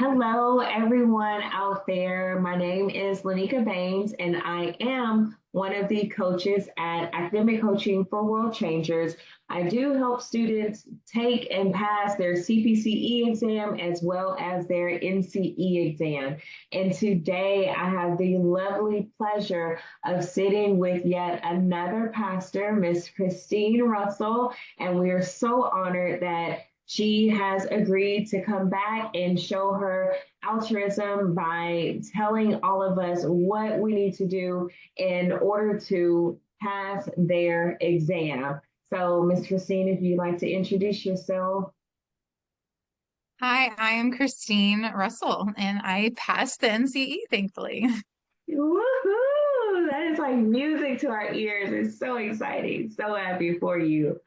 Hello, everyone out there. My name is Llaneika Baines, and I am one of the coaches at Academic Coaching for World Changers. I do help students take and pass their CPCE exam as well as their NCE exam. And today I have the lovely pleasure of sitting with yet another pastor, Miss Christine Russell, and we are so honored that she has agreed to come back and show her altruism by telling all of us what we need to do in order to pass their exam. So, Ms. Christine, if you'd like to introduce yourself. Hi, I am Christine Russell, and I passed the NCE, thankfully. Woohoo! That is like music to our ears. It's so exciting. So happy for you.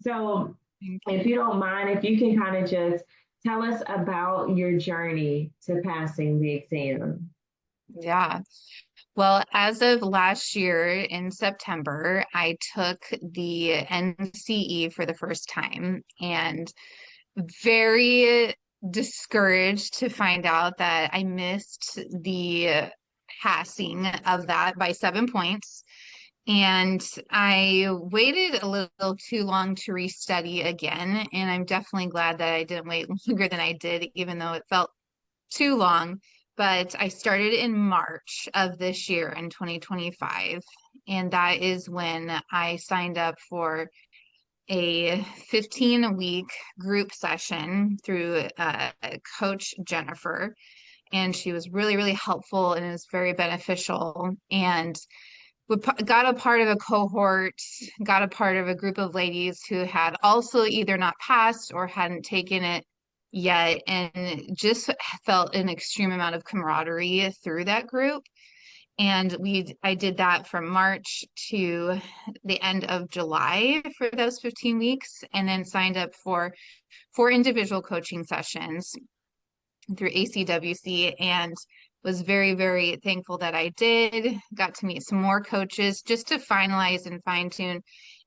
So, Thank if you. you don't mind, if you can kind of just tell us about your journey to passing the exam. Yeah. Well, as of last year in September, I took the NCE for the first time and very discouraged to find out that I missed the passing of that by 7 points. And I waited a little too long to restudy again. And I'm definitely glad that I didn't wait longer than I did, even though it felt too long. But I started in March of this year in 2025. And that is when I signed up for a 15-week group session through Coach Jennifer. And she was really, really helpful and it was very beneficial. And got a part of a cohort, got a part of a group of ladies who had also either not passed or hadn't taken it yet, and just felt an extreme amount of camaraderie through that group. And I did that from March to the end of July for those 15 weeks, and then signed up for 4 individual coaching sessions through ACWC and was very, very thankful that I did. Got to meet some more coaches just to finalize and fine tune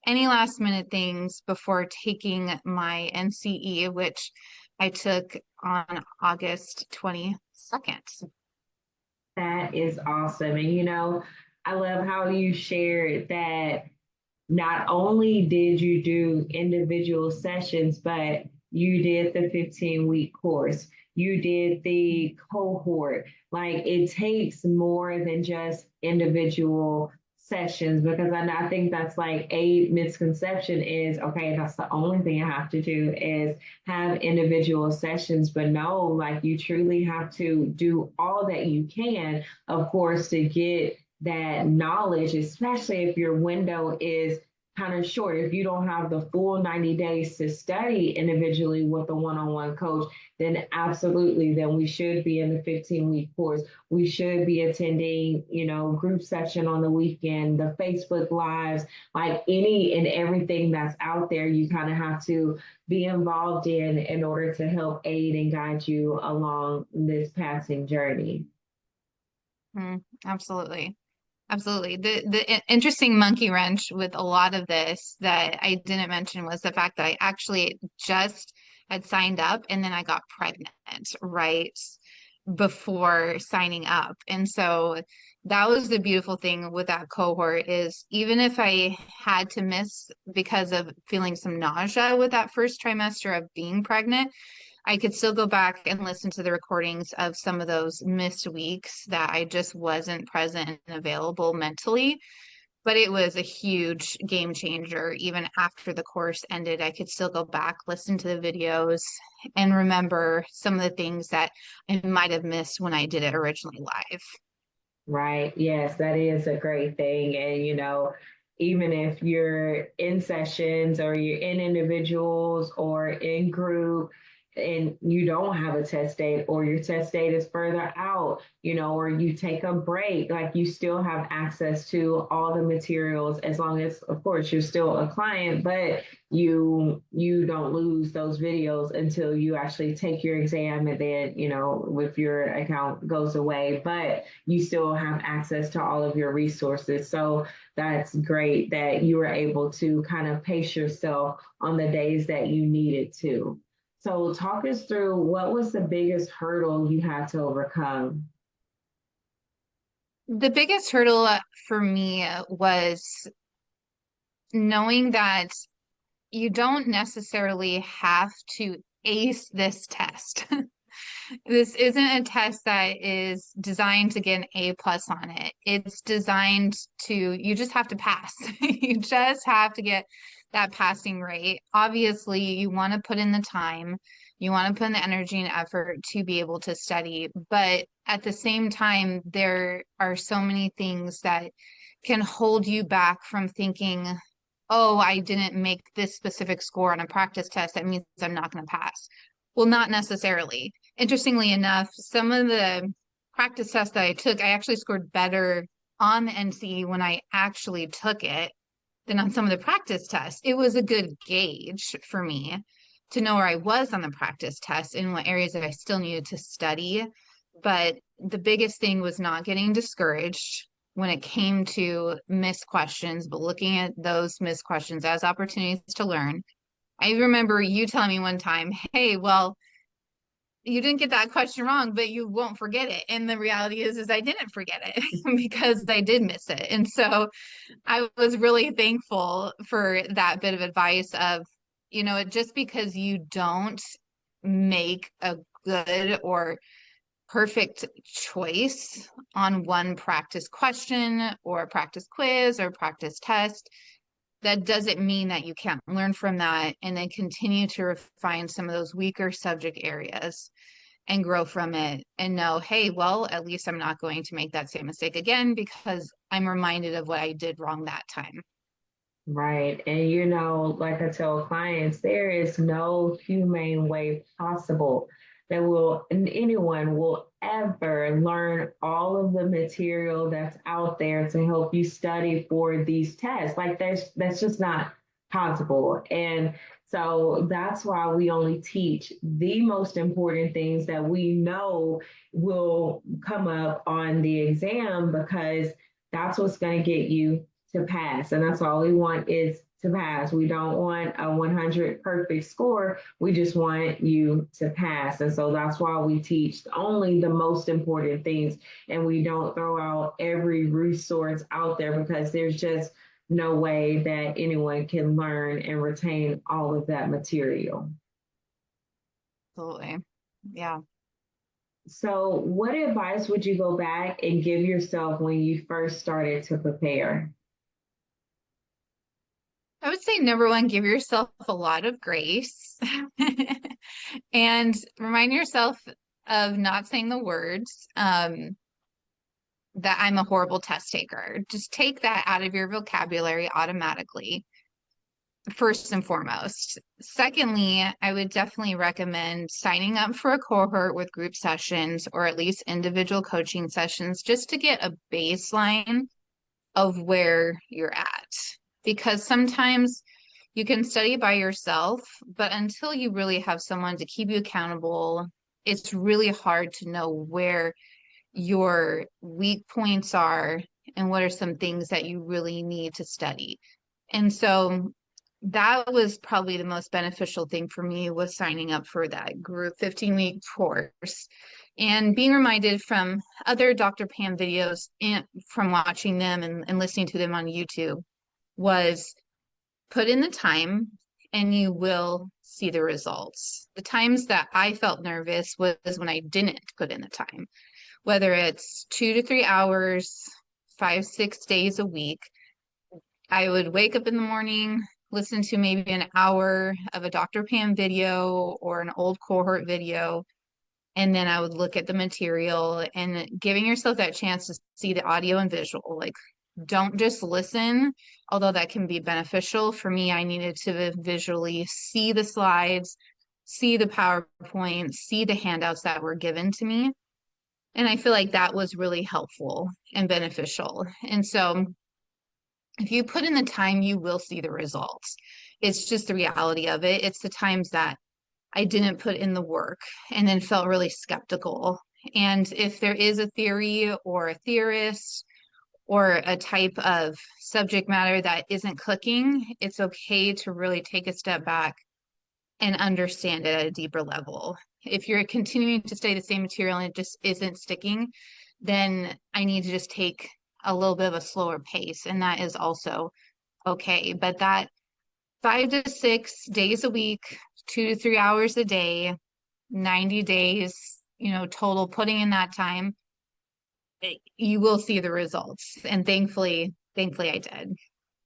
any last minute things before taking my NCE, which I took on August 22nd. That is awesome. And I love how you shared that not only did you do individual sessions, but you did the 15-week course. You did the cohort. Like it takes more than just individual sessions because I think that's like a misconception is okay, that's the only thing I have to do is have individual sessions. But no, like you truly have to do all that you can, of course, to get that knowledge, especially if your window is kind of short. If you don't have the full 90 days to study individually with a one-on-one coach, then absolutely, then we should be in the 15-week course. We should be attending, group session on the weekend, the Facebook lives, like any and everything that's out there, you kind of have to be involved in order to help aid and guide you along this passing journey. Absolutely. Absolutely. The interesting monkey wrench with a lot of this that I didn't mention was the fact that I actually just had signed up and then I got pregnant right before signing up. And so that was the beautiful thing with that cohort is even if I had to miss because of feeling some nausea with that first trimester of being pregnant, I could still go back and listen to the recordings of some of those missed weeks that I just wasn't present and available mentally. But it was a huge game changer. Even after the course ended, I could still go back, listen to the videos, and remember some of the things that I might have missed when I did it originally live. Right. Yes, that is a great thing. And, even if you're in sessions or you're in individuals or in group and you don't have a test date or your test date is further out, or you take a break, like you still have access to all the materials as long as, of course, you're still a client, but you don't lose those videos until you actually take your exam and then, if your account goes away. But you still have access to all of your resources. So that's great that you were able to kind of pace yourself on the days that you needed to. So talk us through what was the biggest hurdle you had to overcome? The biggest hurdle for me was knowing that you don't necessarily have to ace this test. This isn't a test that is designed to get an A plus on it. It's designed to, you just have to pass. You just have to get that passing rate. Obviously, you want to put in the time, you want to put in the energy and effort to be able to study. But at the same time, there are so many things that can hold you back from thinking, oh, I didn't make this specific score on a practice test. That means I'm not going to pass. Well, not necessarily. Interestingly enough, some of the practice tests that I took, I actually scored better on the NCE when I actually took it than on some of the practice tests. It was a good gauge for me to know where I was on the practice test and what areas that I still needed to study. But the biggest thing was not getting discouraged when it came to missed questions, but looking at those missed questions as opportunities to learn. I remember you telling me one time, hey, well, you didn't get that question wrong, but you won't forget it. And the reality is I didn't forget it because I did miss it. And so I was really thankful for that bit of advice of, just because you don't make a good or perfect choice on one practice question or practice quiz or practice test, that doesn't mean that you can't learn from that and then continue to refine some of those weaker subject areas and grow from it and know, hey, well, at least I'm not going to make that same mistake again because I'm reminded of what I did wrong that time. Right. And like I tell clients, there is no humane way possible that anyone will ever learn all of the material that's out there to help you study for these tests. Like that's just not possible. And so that's why we only teach the most important things that we know will come up on the exam because that's what's going to get you to pass. And that's all we want is to pass. We don't want a 100 perfect score. We just want you to pass. And so that's why we teach only the most important things and we don't throw out every resource out there because there's just no way that anyone can learn and retain all of that material. Absolutely. Yeah. So, what advice would you go back and give yourself when you first started to prepare? I would say number one, give yourself a lot of grace and remind yourself of not saying the words that I'm a horrible test taker. Just take that out of your vocabulary automatically, first and foremost. Secondly, I would definitely recommend signing up for a cohort with group sessions or at least individual coaching sessions just to get a baseline of where you're at. Because sometimes you can study by yourself, but until you really have someone to keep you accountable, it's really hard to know where your weak points are and what are some things that you really need to study. And so that was probably the most beneficial thing for me was signing up for that group 15-week course and being reminded from other Dr. Pam videos and from watching them and listening to them on YouTube was put in the time and you will see the results. The times that I felt nervous was when I didn't put in the time, whether it's 2 to 3 hours, 5, 6 days a week. I would wake up in the morning, listen to maybe an hour of a Dr. Pam video or an old cohort video, and then I would look at the material and giving yourself that chance to see the audio and visual. Like, don't just listen, although that can be beneficial. For me, I needed to visually see the slides, see the PowerPoint, see the handouts that were given to me. And I feel like that was really helpful and beneficial. And so if you put in the time, you will see the results. It's just the reality of it. It's the times that I didn't put in the work and then felt really skeptical. And if there is a theory or a theorist or a type of subject matter that isn't clicking, it's okay to really take a step back and understand it at a deeper level. If you're continuing to study the same material and it just isn't sticking, then I need to just take a little bit of a slower pace, and that is also okay. But that 5 to 6 days a week, 2 to 3 hours a day, 90 days, total putting in that time, you will see the results. And thankfully I did.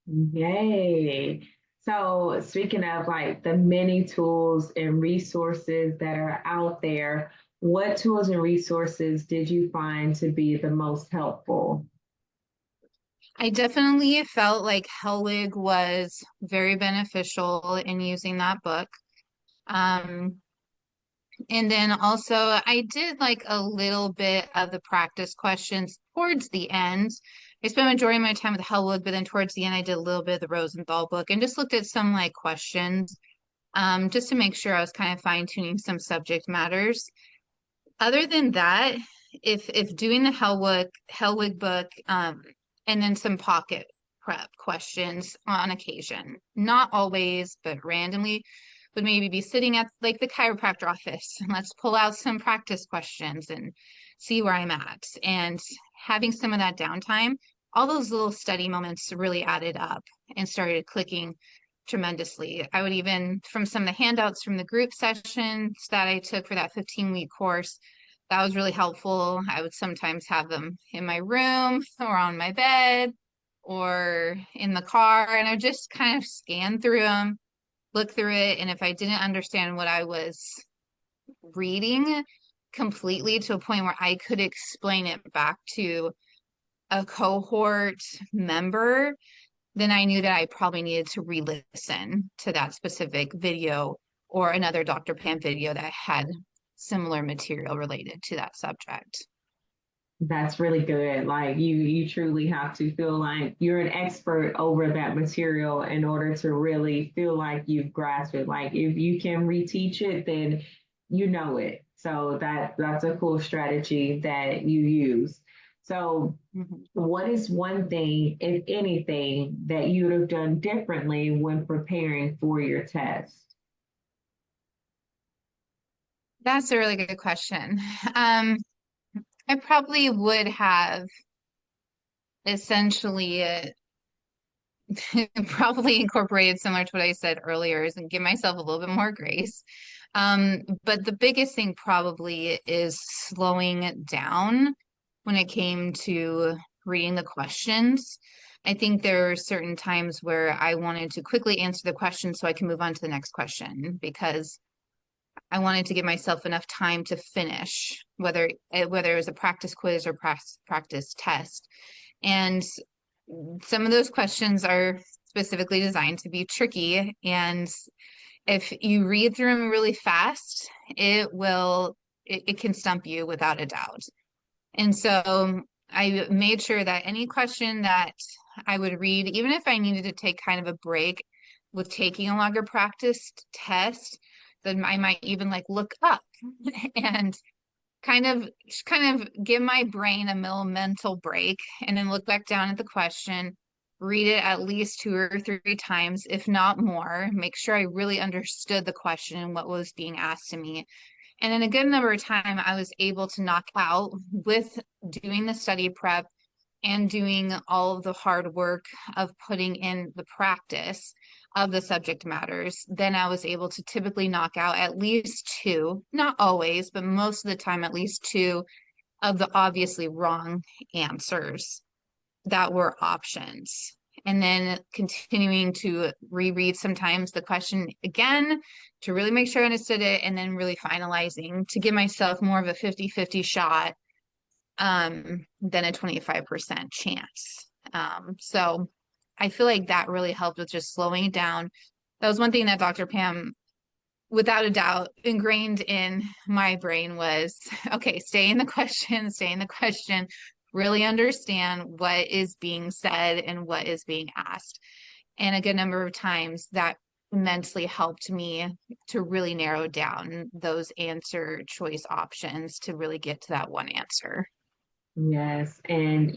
Yay. So, speaking of like the many tools and resources that are out there, what tools and resources did you find to be the most helpful? I definitely felt like Hellwig was very beneficial in using that book. Um, and then also I did like a little bit of the practice questions towards the end. I spent majority of my time with Hellwig, but then towards the end I did a little bit of the Rosenthal book and just looked at some like questions, just to make sure I was kind of fine-tuning some subject matters. Other than that, if doing the Hellwig book, and then some pocket prep questions on occasion, not always, but randomly, would maybe be sitting at like the chiropractor office and let's pull out some practice questions and see where I'm at. And having some of that downtime, all those little study moments really added up and started clicking tremendously. I would even, from some of the handouts from the group sessions that I took for that 15-week course, that was really helpful. I would sometimes have them in my room or on my bed or in the car, and I would just kind of scan through them, look through it, and if I didn't understand what I was reading completely to a point where I could explain it back to a cohort member, then I knew that I probably needed to re-listen to that specific video or another Dr. Pam video that had similar material related to that subject. That's really good. Like you truly have to feel like you're an expert over that material in order to really feel like you've grasped it. Like if you can reteach it, then you know it. So that's a cool strategy that you use. So Mhm. what is one thing, if anything, that you would have done differently when preparing for your test? That's a really good question. Um, I probably would have essentially probably incorporated similar to what I said earlier is and give myself a little bit more grace. But the biggest thing probably is slowing down when it came to reading the questions. I think there are certain times where I wanted to quickly answer the question so I can move on to the next question because I wanted to give myself enough time to finish, whether it was a practice quiz or practice test. And some of those questions are specifically designed to be tricky. And if you read through them really fast, it can stump you without a doubt. And so I made sure that any question that I would read, even if I needed to take kind of a break with taking a longer practice test, then I might even like look up and kind of give my brain a little mental break and then look back down at the question, read it at least 2 or 3 times, if not more, make sure I really understood the question and what was being asked of me. And in a good number of time, I was able to knock out with doing the study prep and doing all of the hard work of putting in the practice of the subject matters, then I was able to typically knock out at least two, not always, but most of the time, at least two of the obviously wrong answers that were options. And then continuing to reread sometimes the question again to really make sure I understood it, and then really finalizing to give myself more of a 50-50 shot than a 25% chance. So I feel like that really helped with just slowing it down. That was one thing that Dr. Pam, without a doubt, ingrained in my brain was, okay, stay in the question, really understand what is being said and what is being asked. And a good number of times that immensely helped me to really narrow down those answer choice options to really get to that one answer. Yes, and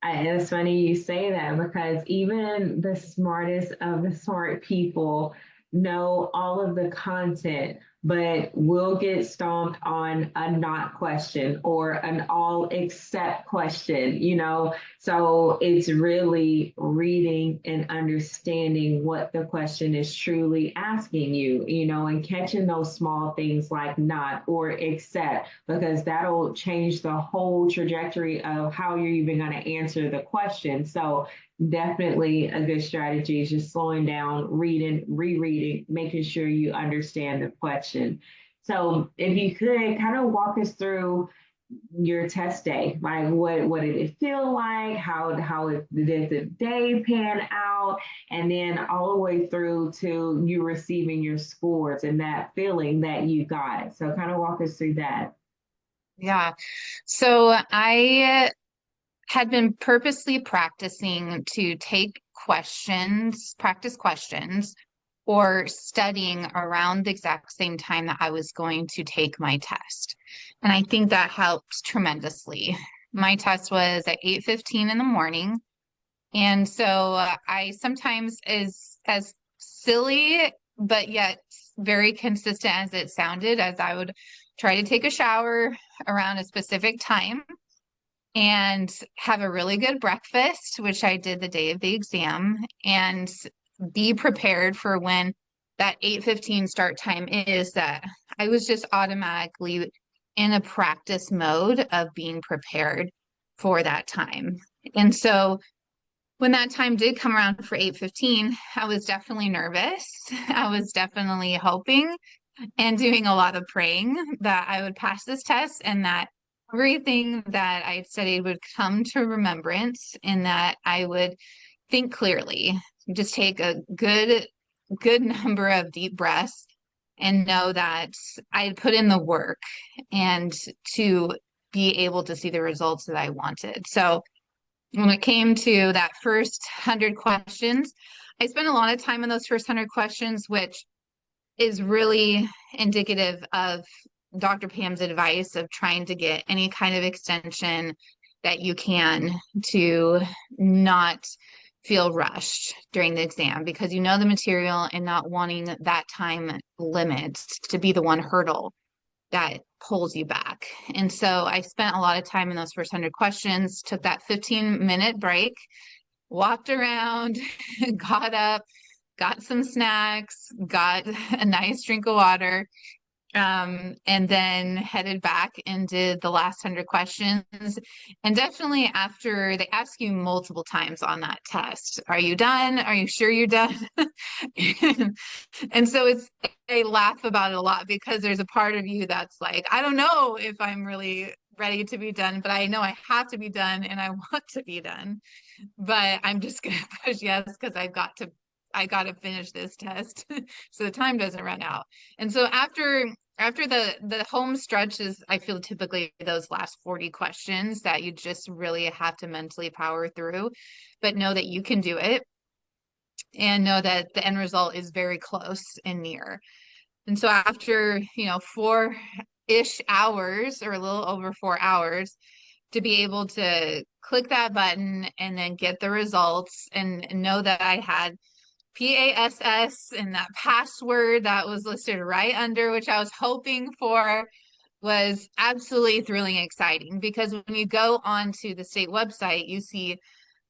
it's funny you say that because even the smartest of the smart people know all of the content, but will get stomped on a not question or an all accept question, So it's really reading and understanding what the question is truly asking you, and catching those small things like not or accept, because that'll change the whole trajectory of how you're even going to answer the question. So definitely a good strategy is just slowing down, reading, rereading, making sure you understand the question. So if you could kind of walk us through your test day, like what did it feel like? Did the day pan out? And then all the way through to you receiving your scores and that feeling that you got. So kind of walk us through that. Yeah. So I had been purposely practicing to take questions, practice questions, or studying around the exact same time that I was going to take my test. And I think that helped tremendously. My test was at 8:15 in the morning. And so I sometimes as silly but yet very consistent as it sounded, as I would try to take a shower around a specific time and have a really good breakfast, which I did the day of the exam, and be prepared for when that 8:15 start time is, that I was just automatically in a practice mode of being prepared for that time. And so when that time did come around for 8:15, I was definitely nervous. I was definitely hoping and doing a lot of praying that I would pass this test and that everything that I studied would come to remembrance and that I would think clearly, just take a good number of deep breaths and know that I had put in the work and to be able to see the results that I wanted. So when it came to that first 100 questions, I spent a lot of time in those first 100 questions, which is really indicative of Dr. Pam's advice of trying to get any kind of extension that you can to not feel rushed during the exam because you know the material and not wanting that time limit to be the one hurdle that pulls you back. And so I spent a lot of time in those first 100 questions, took that 15-minute break, walked around, got up, got some snacks, got a nice drink of water, and then headed back and did the last 100 questions. And definitely after they ask you multiple times on that test, are you done? Are you sure you're done? And so they laugh about it a lot because there's a part of you that's like, I don't know if I'm really ready to be done, but I know I have to be done and I want to be done. But I'm just gonna push yes because I got to finish this test so the time doesn't run out. And so after the home stretch is, I feel typically those last 40 questions that you just really have to mentally power through, but know that you can do it and know that the end result is very close and near. And so after, 4-ish hours or a little over 4 hours, to be able to click that button and then get the results and know that I had PASS and that password that was listed right under, which I was hoping for, was absolutely thrilling and exciting because when you go onto the state website, you see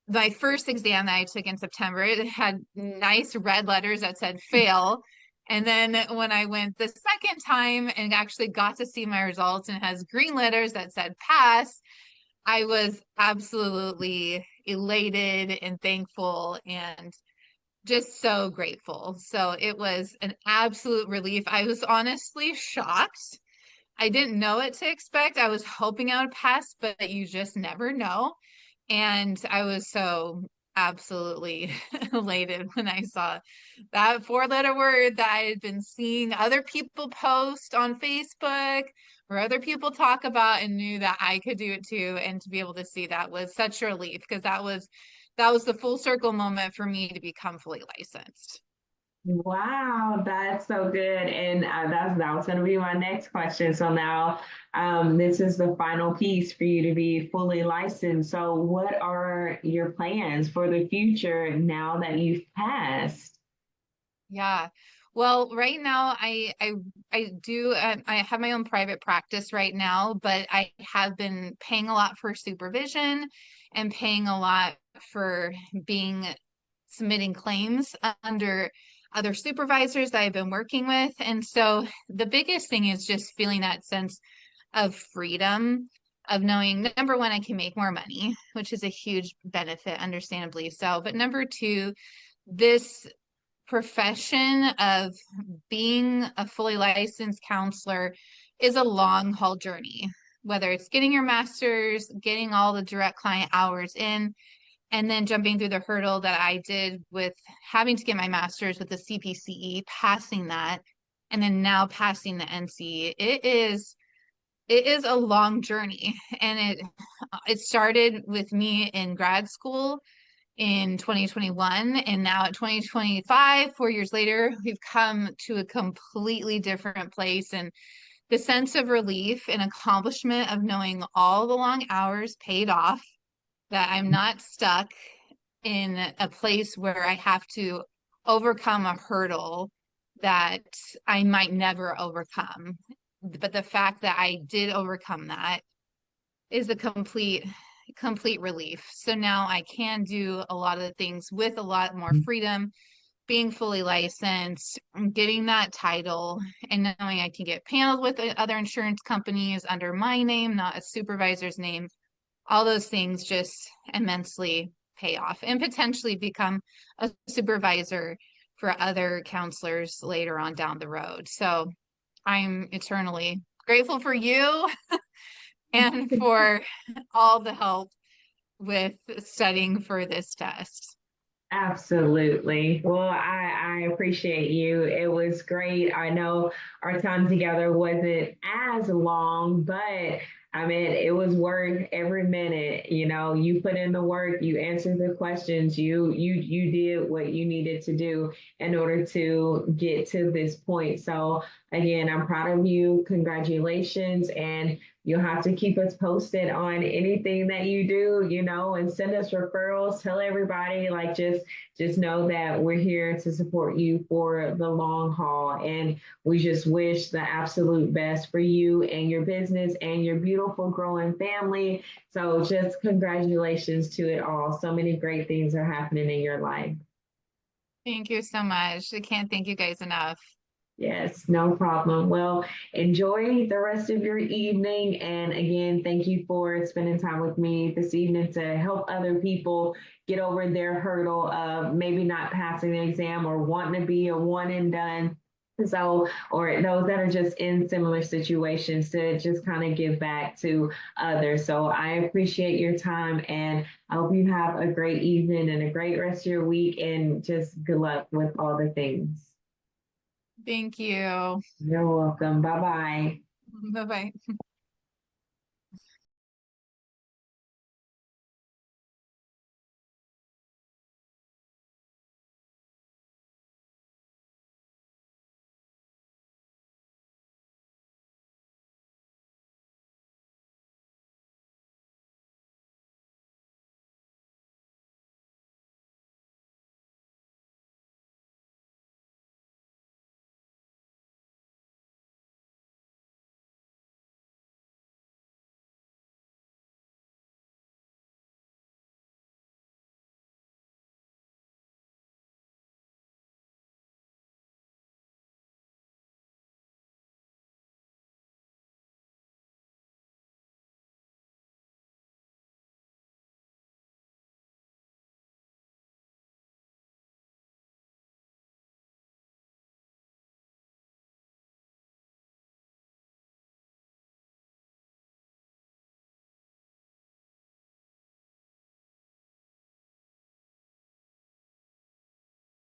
my first exam that I took in September, it had nice red letters that said fail. And then when I went the second time and actually got to see my results and it has green letters that said pass, I was absolutely elated and thankful and just so grateful. So it was an absolute relief. I was honestly shocked. I didn't know what to expect. I was hoping I would pass, but you just never know. And I was so absolutely elated when I saw that four-letter word that I had been seeing other people post on Facebook or other people talk about and knew that I could do it too. And to be able to see that was such a relief because that was the full circle moment for me to become fully licensed. Wow, that's so good. And that was going to be my next question. So now this is the final piece for you to be fully licensed. So, what are your plans for the future now that you've passed? Yeah. Well, right now I do I have my own private practice right now, but I have been paying a lot for supervision and paying a lot for being submitting claims under other supervisors that I've been working with. And so the biggest thing is just feeling that sense of freedom of knowing number one, I can make more money, which is a huge benefit, understandably so. But number two, this profession of being a fully licensed counselor is a long haul journey, whether it's getting your master's, getting all the direct client hours in, and then jumping through the hurdle that I did with having to get my master's with the CPCE, passing that, and then now passing the NCE. It is a long journey, and it started with me in grad school in 2021, and now at 2025, 4 years later, we've come to a completely different place. And the sense of relief and accomplishment of knowing all the long hours paid off, that I'm not stuck in a place where I have to overcome a hurdle that I might never overcome. But the fact that I did overcome that is a complete relief. So now I can do a lot of the things with a lot more freedom, being fully licensed, getting that title, and knowing I can get paneled with other insurance companies under my name, not a supervisor's name. All those things just immensely pay off and potentially become a supervisor for other counselors later on down the road. So I'm eternally grateful for you and for all the help with studying for this test. Absolutely. Well, I appreciate you. It was great. I know our time together wasn't as long, but I mean, it was worth every minute. You know, you put in the work, you answered the questions, you did what you needed to do in order to get to this point. So again, I'm proud of you. Congratulations. And you'll have to keep us posted on anything that you do, you know, and send us referrals. Tell everybody, like, just know that we're here to support you for the long haul. And we just wish the absolute best for you and your business and your beautiful growing family. So just congratulations to it all. So many great things are happening in your life. Thank you so much. I can't thank you guys enough. Yes, no problem. Well, enjoy the rest of your evening. And again, thank you for spending time with me this evening to help other people get over their hurdle of maybe not passing the exam or wanting to be a one and done. So, or those that are just in similar situations to just kind of give back to others. So, I appreciate your time and I hope you have a great evening and a great rest of your week and just good luck with all the things. Thank you. You're welcome. Bye bye. Bye bye.